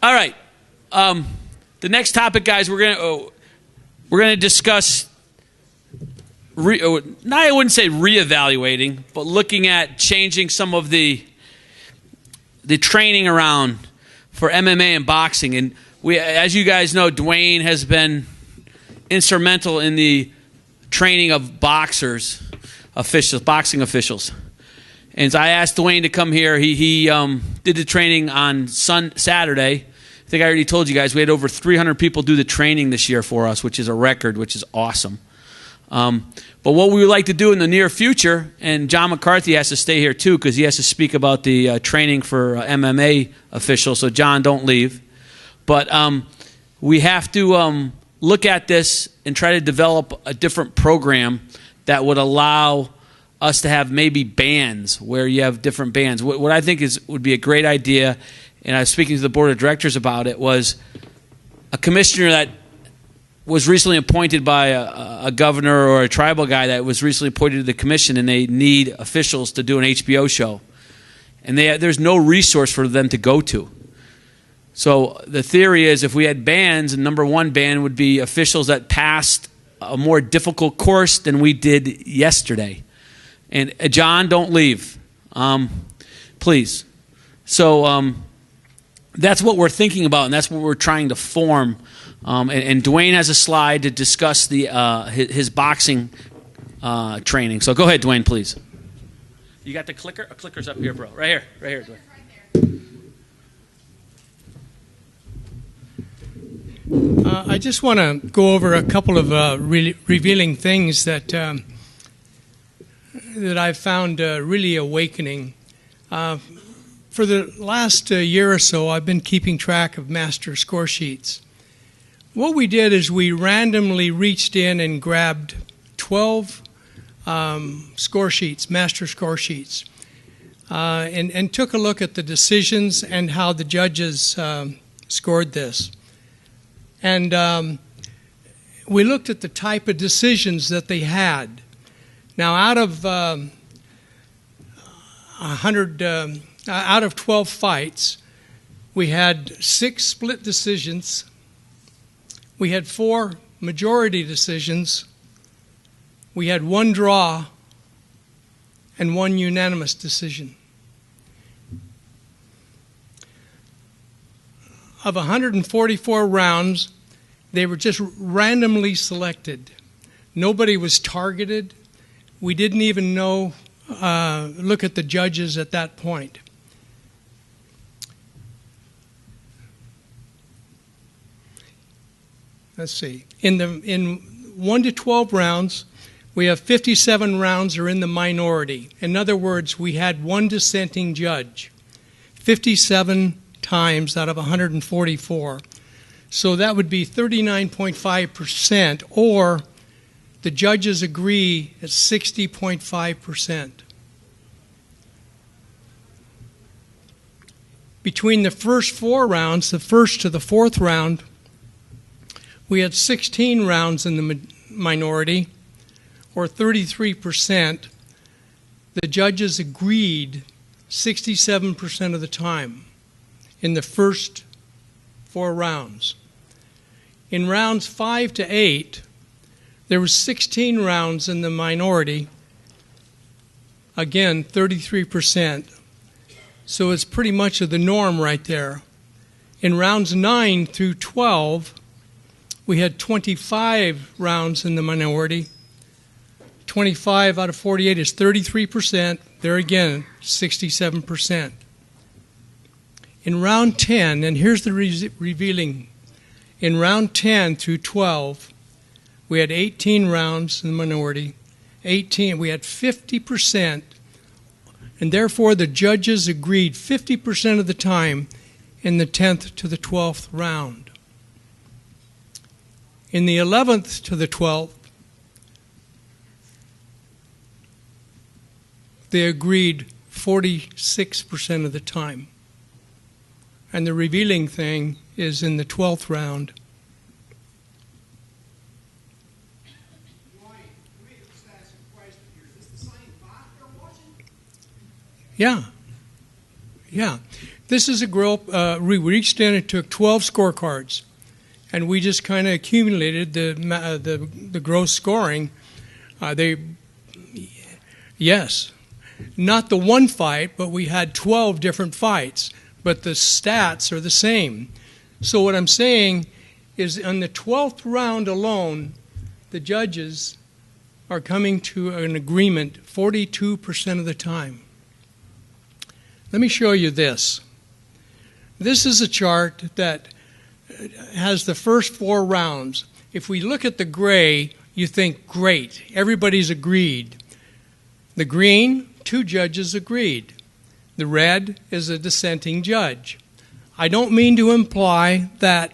All right. The next topic, guys, we're gonna discuss. I wouldn't say reevaluating, but looking at changing some of the training around for MMA and boxing. And we, as you guys know, Dwayne has been instrumental in the training of boxing officials. And so I asked Dwayne to come here. He did the training on Saturday. I think I already told you guys we had over 300 people do the training this year for us, which is a record, which is awesome. But what we would like to do in the near future, and John McCarthy has to stay here too because he has to speak about the training for MMA officials. So John, don't leave. But we have to look at this and try to develop a different program that would allow us to have maybe bands where you have different bands. What I think would be a great idea, and I was speaking to the board of directors about it, was a commissioner that was recently appointed by a governor or a tribal guy that was recently appointed to the commission, and they need officials to do an HBO show. And there's no resource for them to go to. So the theory is if we had bands, and number one band would be officials that passed a more difficult course than we did yesterday. And John, don't leave, please. So that's what we're thinking about, and that's what we're trying to form. And Dwayne has a slide to discuss his boxing training. So go ahead, Dwayne, please. You got the clicker? A clicker's up here, bro. Right here, Dwayne. I just want to go over a couple of revealing things that I've found really awakening. For the last year or so, I've been keeping track of master score sheets. What we did is we randomly reached in and grabbed 12 score sheets, master score sheets, and took a look at the decisions and how the judges scored this. And we looked at the type of decisions that they had. Now, out of 12 fights, we had 6 split decisions. We had 4 majority decisions. We had 1 draw and 1 unanimous decision. Of 144 rounds, they were just randomly selected. Nobody was targeted. We didn't even look at the judges at that point. Let's see. In 1 to 12 rounds, we have 57 rounds are in the minority. In other words, we had 1 dissenting judge, 57 times out of 144. So that would be 39.5%, or the judges agree at 60.5%. Between the first 4 rounds, the first to the 4th round, we had 16 rounds in the minority, or 33%. The judges agreed 67% of the time in the first 4 rounds. In rounds 5 to 8, there were 16 rounds in the minority, again, 33%. So it's pretty much of the norm right there. In rounds 9 through 12, we had 25 rounds in the minority. 25 out of 48 is 33%. There again, 67%. In round 10, and here's the revealing. In round 10 through 12, we had 18 rounds in the minority. We had 50%, and therefore the judges agreed 50% of the time in the 10th to the 12th round. In the 11th to the 12th, they agreed 46% of the time. And the revealing thing is in the 12th round. Yeah. This is a group, we reached in and took 12 scorecards, and we just kind of accumulated the gross scoring. Yes, not the one fight, but we had 12 different fights, but the stats are the same. So what I'm saying is on the 12th round alone, the judges are coming to an agreement 42% of the time. Let me show you this. This is a chart that has the first 4 rounds. If we look at the gray, you think, great, everybody's agreed. The green, 2 judges agreed. The red is a dissenting judge. I don't mean to imply that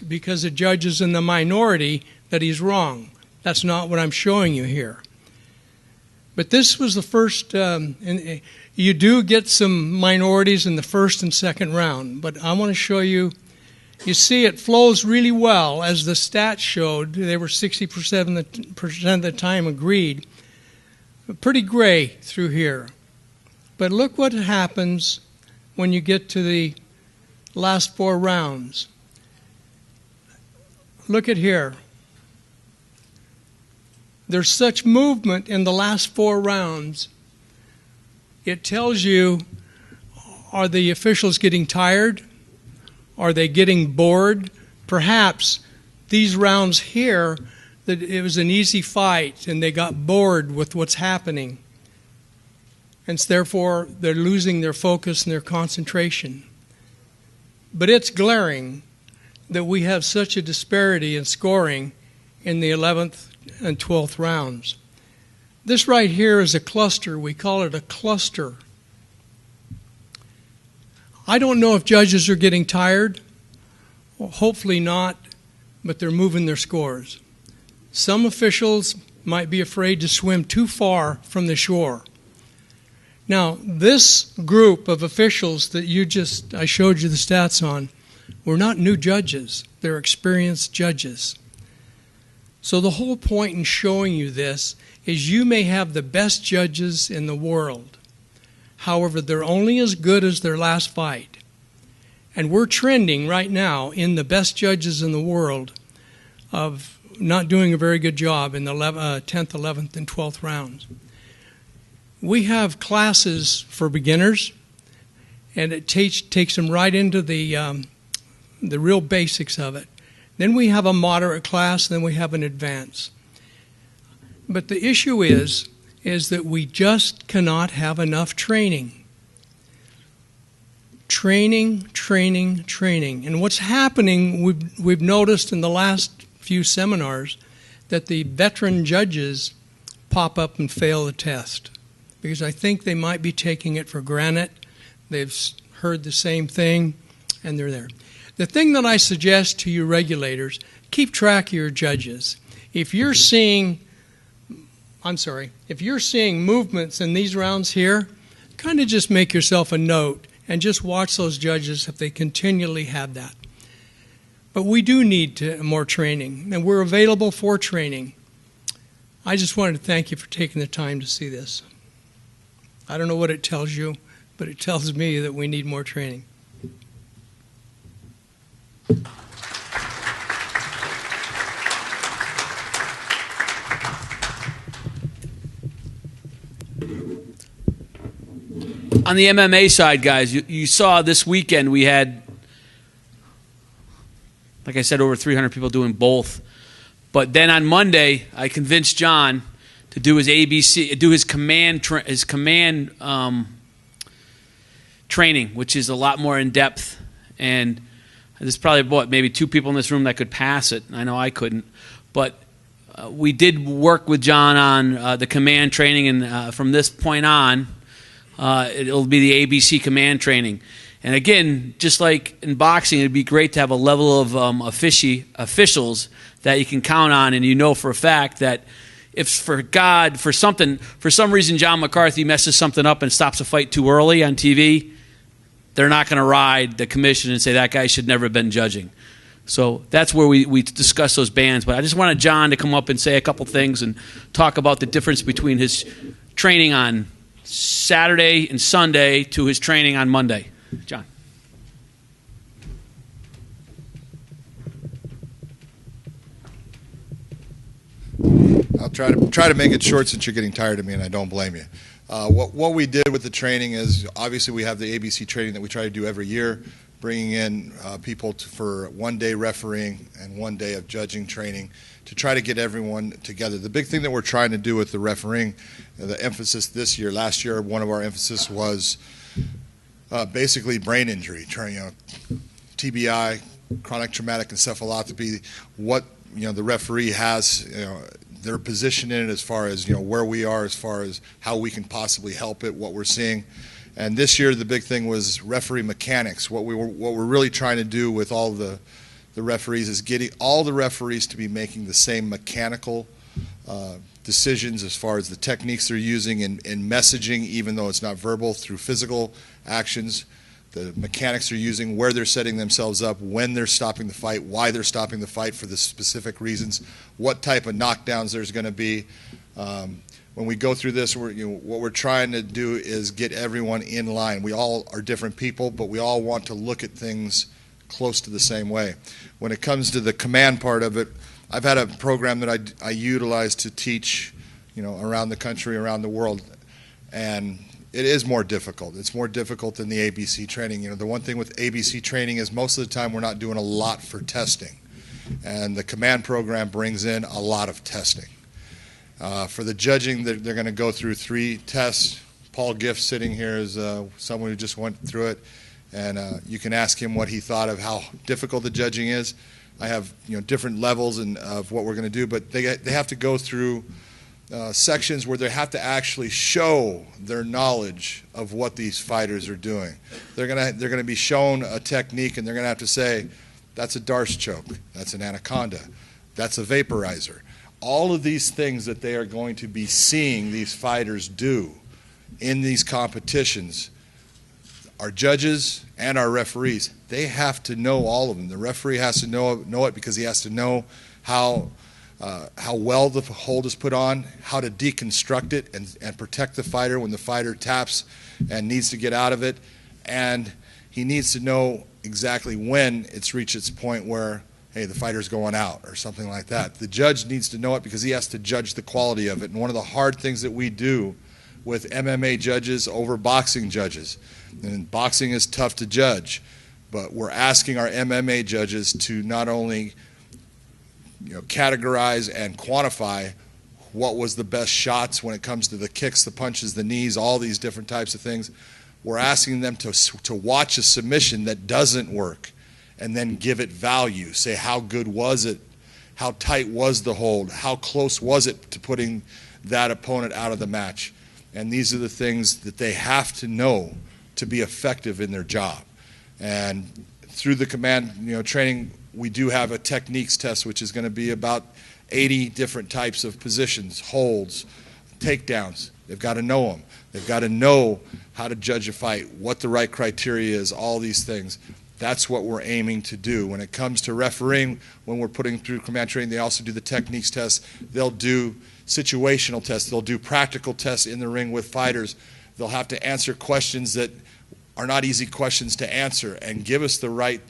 because a judge is in the minority that he's wrong. That's not what I'm showing you here. But this was the first, you do get some minorities in the first and second round, but I want to show you, you see it flows really well. As the stats showed, they were 60% of the time agreed. Pretty gray through here. But look what happens when you get to the last 4 rounds. Look at here. There's such movement in the last 4 rounds. It tells you, are the officials getting tired? Are they getting bored? Perhaps these rounds here, that it was an easy fight and they got bored with what's happening. And therefore, they're losing their focus and their concentration. But it's glaring that we have such a disparity in scoring in the 11th and 12th rounds. This right here is a cluster. We call it a cluster. I don't know if judges are getting tired. Well, hopefully not, but they're moving their scores. Some officials might be afraid to swim too far from the shore. Now, this group of officials that I showed you the stats on, were not new judges. They're experienced judges. So the whole point in showing you this is you may have the best judges in the world. However, they're only as good as their last fight. And we're trending right now in the best judges in the world of not doing a very good job in the 10th, 11th, and 12th rounds. We have classes for beginners, and it takes them right into the real basics of it. Then we have a moderate class, then we have an advanced. But the issue is that we just cannot have enough training. Training, training, training. And what's happening, we've noticed in the last few seminars, that the veteran judges pop up and fail the test. Because I think they might be taking it for granted. They've heard the same thing, and they're there. The thing that I suggest to you regulators, keep track of your judges. If you're seeing movements in these rounds here, kind of just make yourself a note and just watch those judges if they continually have that. But we do need more training, and we're available for training. I just wanted to thank you for taking the time to see this. I don't know what it tells you, but it tells me that we need more training. On the MMA side, guys, you saw this weekend we had, like I said, over 300 people doing both. But then on Monday, I convinced John to do his command training, which is a lot more in depth. And there's probably maybe 2 people in this room that could pass it. I know I couldn't, but we did work with John on the command training, and from this point on, it'll be the ABC command training. And again, just like in boxing, it'd be great to have a level of officials that you can count on, and you know for a fact that if for some reason John McCarthy messes something up and stops a fight too early on TV, they're not going to ride the commission and say that guy should never have been judging. So that's where we discuss those bans. But I just wanted John to come up and say a couple things and talk about the difference between his training on Saturday and Sunday to his training on Monday. John. I'll try to make it short since you're getting tired of me, and I don't blame you. What we did with the training is, obviously we have the ABC training that we try to do every year, bringing in people for 1 day refereeing and 1 day of judging training to try to get everyone together. The big thing that we're trying to do with the refereeing, the emphasis this year, last year one of our emphasis was basically brain injury, TBI, chronic traumatic encephalopathy, what the referee has, their position in it as far as where we are, as far as how we can possibly help it, what we're seeing. And this year the big thing was referee mechanics. What we're really trying to do with all the referees is getting all the referees to be making the same mechanical decisions as far as the techniques they're using in messaging, even though it's not verbal, through physical actions, the mechanics they're using, where they're setting themselves up, when they're stopping the fight, why they're stopping the fight for the specific reasons, what type of knockdowns there's going to be. When we go through this, what we're trying to do is get everyone in line. We all are different people, but we all want to look at things close to the same way. When it comes to the command part of it, I've had a program that I utilize to teach, around the country, around the world, and it is more difficult. It's more difficult than the ABC training. The one thing with ABC training is most of the time we're not doing a lot for testing, and the command program brings in a lot of testing. For the judging, they're going to go through 3 tests. Paul Gift sitting here is someone who just went through it, and you can ask him what he thought of how difficult the judging is. I have different levels of what we're going to do, but they have to go through sections where they have to actually show their knowledge of what these fighters are doing. They're going to be shown a technique, and they're going to have to say, that's a Darce choke, that's an anaconda, that's a vaporizer. All of these things that they are going to be seeing these fighters do in these competitions, our judges and our referees, they have to know all of them. The referee has to know it because he has to know how well the hold is put on, how to deconstruct it and protect the fighter when the fighter taps and needs to get out of it, and he needs to know exactly when it's reached its point where, hey, the fighter's going out or something like that. The judge needs to know it because he has to judge the quality of it. And one of the hard things that we do with MMA judges over boxing judges, and boxing is tough to judge, but we're asking our MMA judges to not only categorize and quantify what was the best shots when it comes to the kicks, the punches, the knees, all these different types of things. We're asking them to watch a submission that doesn't work and then give it value. Say, how good was it? How tight was the hold? How close was it to putting that opponent out of the match? And these are the things that they have to know to be effective in their job. And through the command training, we do have a techniques test, which is going to be about 80 different types of positions, holds, takedowns. They've got to know them. They've got to know how to judge a fight, what the right criteria is, all these things. That's what we're aiming to do. When it comes to refereeing, when we're putting through command training, they also do the techniques test. They'll do situational tests. They'll do practical tests in the ring with fighters. They'll have to answer questions that are not easy questions to answer and give us the right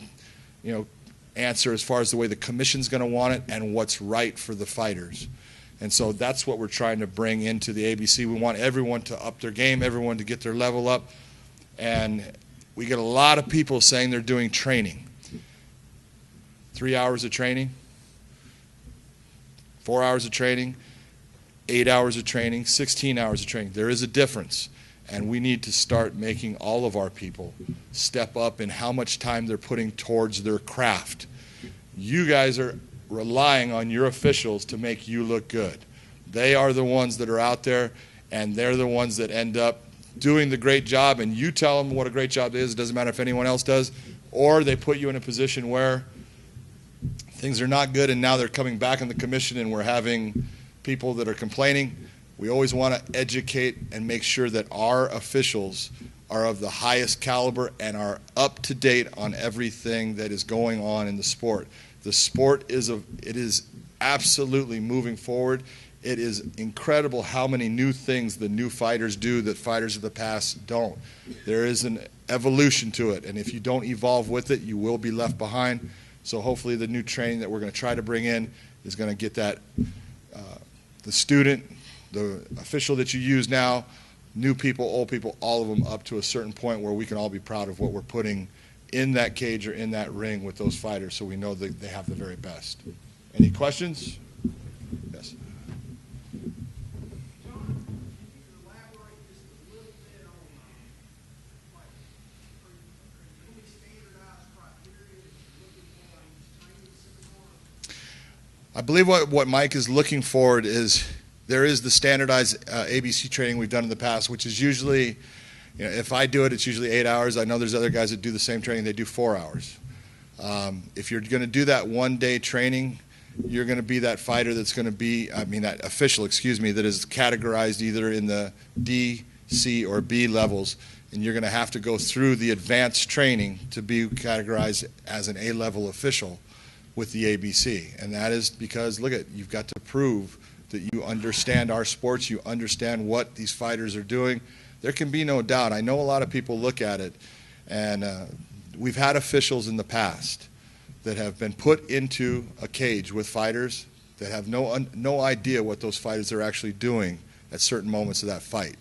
answer as far as the way the commission's going to want it and what's right for the fighters. And so that's what we're trying to bring into the ABC. We want everyone to up their game, everyone to get their level up. And we get a lot of people saying they're doing training. 3 hours of training, 4 hours of training, 8 hours of training, 16 hours of training. There is a difference. And we need to start making all of our people step up in how much time they're putting towards their craft. You guys are relying on your officials to make you look good. They are the ones that are out there, and they're the ones that end up doing the great job, and you tell them what a great job it is. It doesn't matter if anyone else does, or they put you in a position where things are not good, and now they're coming back in the commission, and we're having people that are complaining. We always want to educate and make sure that our officials are of the highest caliber and are up to date on everything that is going on in the sport. The sport is absolutely moving forward. It is incredible how many new things the new fighters do that fighters of the past don't. There is evolution to it, and if you don't evolve with it, you will be left behind. So hopefully the new training that we're going to try to bring in is going to get that the student, the official that you use now, new people, old people, all of them up to a certain point where we can all be proud of what we're putting in that cage or in that ring with those fighters, so we know that they have the very best. Any questions? Yes. I believe what Mike is looking for is there is the standardized ABC training we've done in the past, which is usually, if I do it, it's usually 8 hours. I know there's other guys that do the same training, they do 4 hours. If you're going to do that one-day training, you're going to be that fighter that's going to be, that official, that is categorized either in the D, C, or B levels, and you're going to have to go through the advanced training to be categorized as an A-level official with the ABC. And that is because, you've got to prove that you understand our sports, you understand what these fighters are doing. There can be no doubt. I know a lot of people look at it, and we've had officials in the past that have been put into a cage with fighters that have no idea what those fighters are actually doing at certain moments of that fight.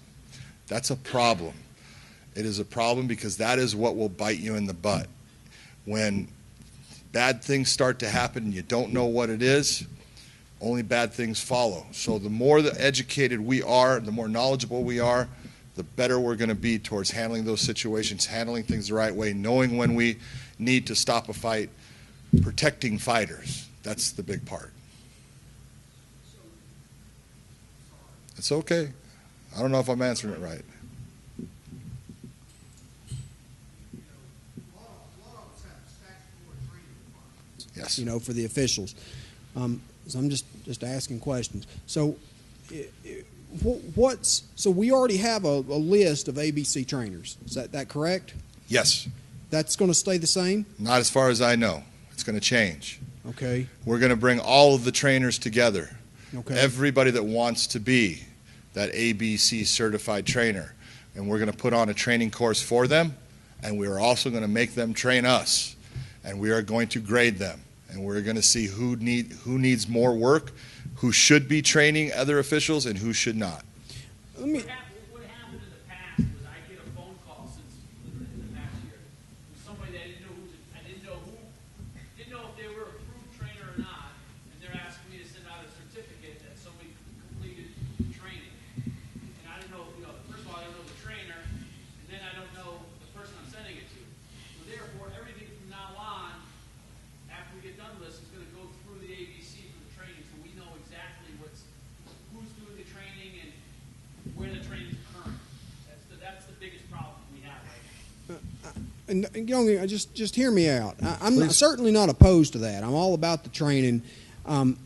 That's a problem. It is a problem because that is what will bite you in the butt. When bad things start to happen and you don't know what it is, only bad things follow. So the more educated we are, the more knowledgeable we are, the better we're going to be towards handling those situations, handling things the right way, knowing when we need to stop a fight, protecting fighters. That's the big part. It's okay. I don't know if I'm answering it right. Yes. For the officials. So I'm just asking questions. So, so we already have a list of ABC trainers. Is that correct? Yes. That's going to stay the same? Not as far as I know. It's going to change. Okay. We're going to bring all of the trainers together. Okay. Everybody that wants to be that ABC certified trainer. And we're going to put on a training course for them, and we are also going to make them train us. And we are going to grade them. And we're going to see who needs more work, who should be training other officials, and who should not. What happened in the past was I get a phone call in the past year from somebody that I didn't know if they were a approved trainer or not, and they're asking me to send out a certificate that somebody completed the training. And I didn't know, first of all, I don't know the trainer, and then I don't know the person I'm sending it to. So therefore, everything from now on, after we get done with this, is going to go through the ABC for the training, so we know exactly who's doing the training and where the training is occurring. That's the biggest problem we have right now. And just hear me out. I'm certainly not opposed to that. I'm all about the training. In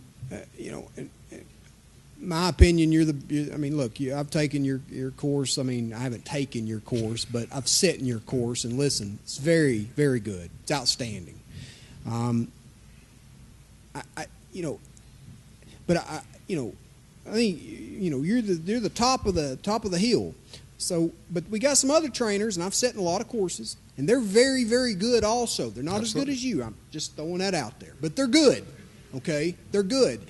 my opinion, I've taken your course. I haven't taken your course, but I've sat in your course and listened. It's very, very good. It's outstanding. I think you're the top of the hill. So, but we got some other trainers, and I've sat in a lot of courses, and they're very, very good. Also, they're not as good as you. I'm just throwing that out there, but they're good. Okay, they're good.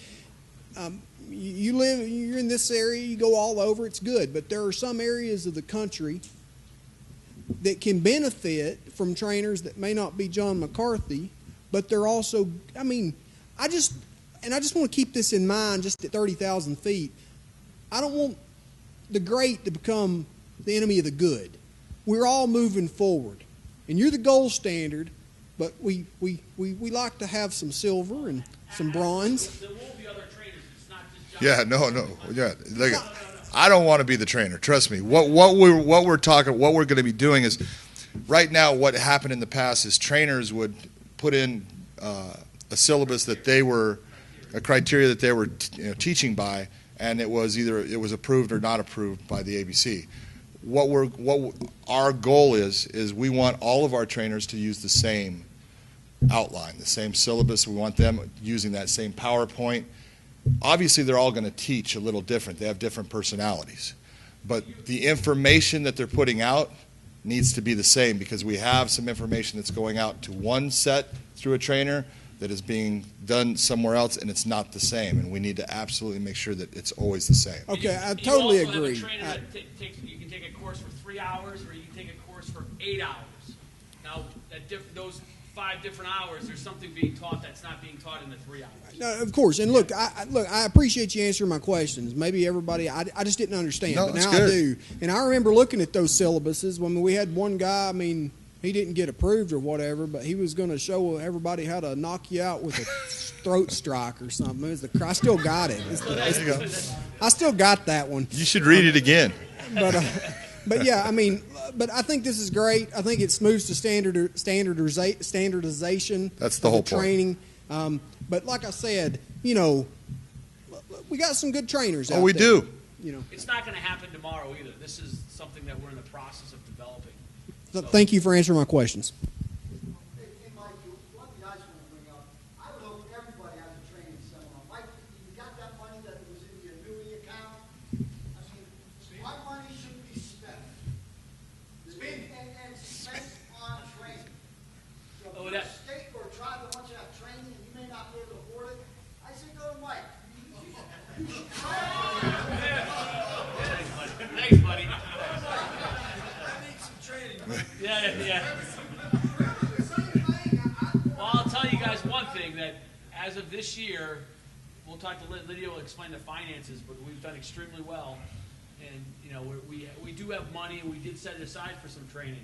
You're in this area, you go all over. It's good, but there are some areas of the country that can benefit from trainers that may not be John McCarthy, but they're also. I just want to keep this in mind. Just at 30,000 feet, I don't want the great to become the enemy of the good. We're all moving forward, and you're the gold standard. But we like to have some silver and some bronze. There will be other trainers. It's not just John. Look, I don't want to be the trainer. Trust me. What we're going to be doing is, right now, what happened in the past is trainers would put in a syllabus that they were, a criteria that they were teaching by, and it was approved or not approved by the ABC. What our goal is we want all of our trainers to use the same outline, the same syllabus. We want them using that same PowerPoint. Obviously, they're all going to teach a little different. They have different personalities. But the information that they're putting out needs to be the same, because we have some information that's going out to one set through a trainer that is being done somewhere else, and it's not the same, and we need to absolutely make sure that it's always the same. Okay, I totally you also agree. Have a trainer that you can take a course for 3 hours, or you can take a course for 8 hours. Now, those 5 different hours, there's something being taught that's not being taught in the 3 hours. No, of course, and look, I appreciate you answering my questions. Maybe everybody, I just didn't understand, No, but that's now good. I do. And I remember looking at those syllabuses when we had one guy. I mean, he didn't get approved or whatever, but he was going to show everybody how to knock you out with a throat strike or something. It was I still got it. I still got that one. You should read it again. But yeah, I mean, but I think this is great. I think it moves to standardization. That's the of whole training. But like I said, we got some good trainers out there. Oh, we do. It's not going to happen tomorrow either. This is something that we're in the process of developing. Thank you for answering my questions. Hey, Mike, one thing I just want to bring up, I would hope everybody has a training seminar. Mike, you got that money that was in the annuity account? I mean, our money should be spent. And spent on training. So if a state or tribe that wants you to have training and you may not be able to afford it, I say go to Mike. Thanks, buddy. Yeah. Well, I'll tell you guys one thing, that as of this year, we'll talk to Lydia, will explain the finances, but we've done extremely well. And, we do have money, and we did set it aside for some training.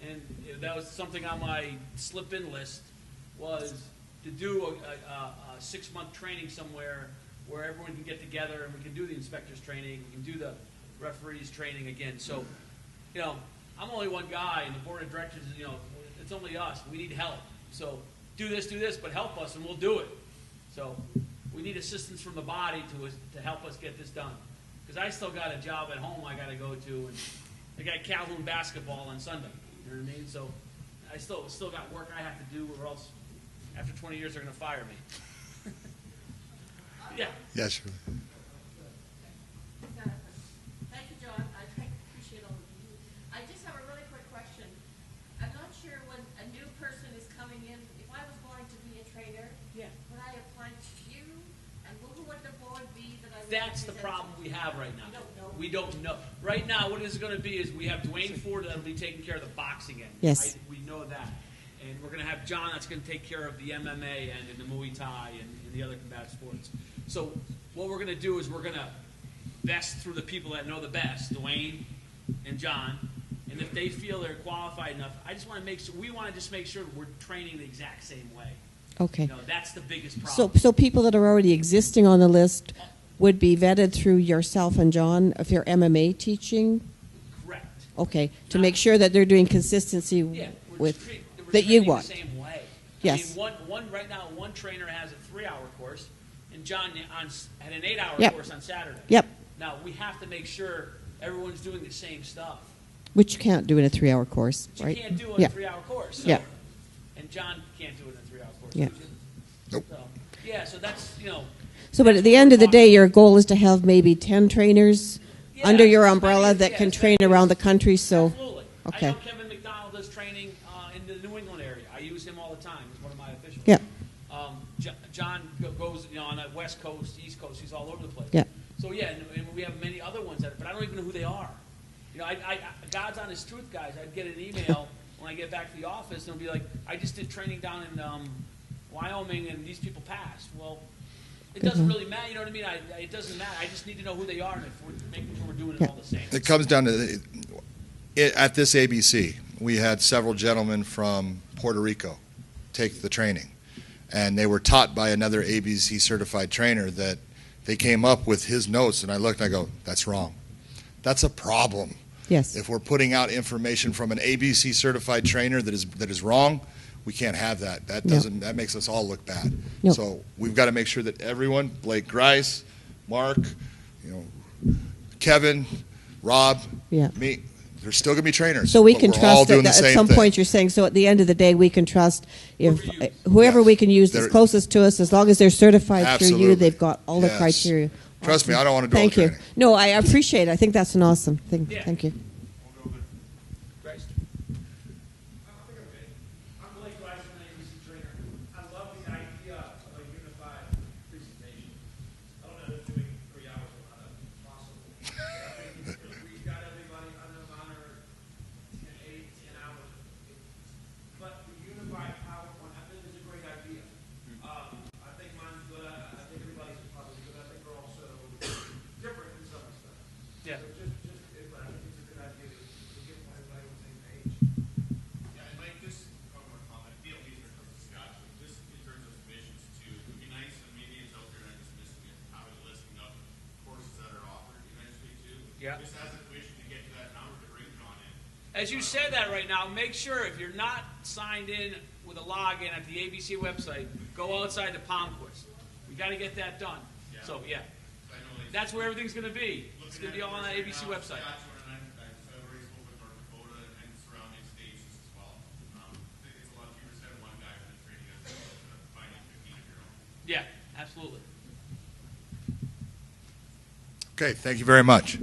And that was something on my slip-in list, was to do a 6-month training somewhere where everyone can get together and we can do the inspectors training, we can do the referees training again. So, I'm only one guy, and the board of directors, it's only us. We need help. So do this, but help us, and we'll do it. So we need assistance from the body to help us get this done. Because I still got a job at home I got to go to, and I got Calhoun basketball on Sunday. You know what I mean? So I still got work I have to do, or else after 20 years they're going to fire me. Yeah. Yeah, sure. Thank you, John. I appreciate all of you. I just have a really quick question. I'm not sure when a new person is coming in, if I was going to be a trainer, would I apply to you? And who would the board be that I would That's the represent? problem we have right now. You don't know. We don't know. Right now, what it's going to be is we have Dwayne Ford that'll be taking care of the boxing end. Yes. We know that. And we're going to have John that's going to take care of the MMA end and the Muay Thai and the other combative sports. So what we're going to do is we're going to vest through the people that know the best, Dwayne and John. And if they feel they're qualified enough, we want to just make sure we're training the exact same way. Okay. That's the biggest problem. So people that are already existing on the list would be vetted through yourself and John if you're MMA teaching? Correct. Okay. To make sure that they're doing consistency Yeah, with we're that you training want. the same way. Yes. I mean, right now, one trainer has a 3-hour course, and John had an 8-hour Yep. course on Saturday. Yep. Now, we have to make sure everyone's doing the same stuff. Which you can't do in a 3-hour course, But right? you can't do it in Yeah. a 3-hour course. So, Yeah. And John can't do it in a 3-hour course. Yeah. could you? Nope. So, yeah, so that's, So, but at the end of the day, your goal is to have maybe 10 trainers Yeah, under your as umbrella many- that yeah, can as train many around as- the country. So, Absolutely. okay. I know Kevin McDonald does training in the New England area. I use him all the time. He's one of my officials. Yeah. John goes, on the West Coast, East Coast. He's all over the place. Yeah. So yeah, and we have many other ones but I don't even know who they are. God's honest truth, guys. I'd get an email when I get back to the office, and it'll be like, I just did training down in Wyoming, and these people passed. Well, it doesn't really matter. You know what I mean? It doesn't matter. I just need to know who they are, and if we're making sure we're doing it all the same. It comes down to at this ABC, we had several gentlemen from Puerto Rico take the training, and they were taught by another ABC certified trainer that they came up with his notes, and I looked and I go, that's wrong. That's a problem. yes. If we're putting out information from an ABC certified trainer that is wrong, we can't have that. That makes us all look bad. No. So we've got to make sure that everyone, Blake Grice, Mark, Kevin, Rob, Yeah. me, they're still going to be trainers. So we but can we're all trust doing that the at same some thing. point you're saying, so at the end of the day, we can trust if whoever Yes. we can use that's They're- closest to us, as long as they're certified through you, Absolutely. they've got all the Yes. criteria. Trust me, I don't want to do all Thank the you. training. No, I appreciate it. I think that's an awesome thing. Yeah. Thank you. Christ. Yeah. Just as a tuition to get to that number to bring John in. As you say that right now, make sure if you're not signed in with a login at the ABC website, go outside the Palmquist. We got to get that done. Yeah. So yeah, So I know like that's where everything's going to be. It's going to be all on that ABC website. Saskatchewan, and I've already spoken with North Dakota and surrounding states as well. I think it's a lot cheaper to send one guy for the training as opposed to finding 15 of your own. Yeah, absolutely. Okay, thank you very much.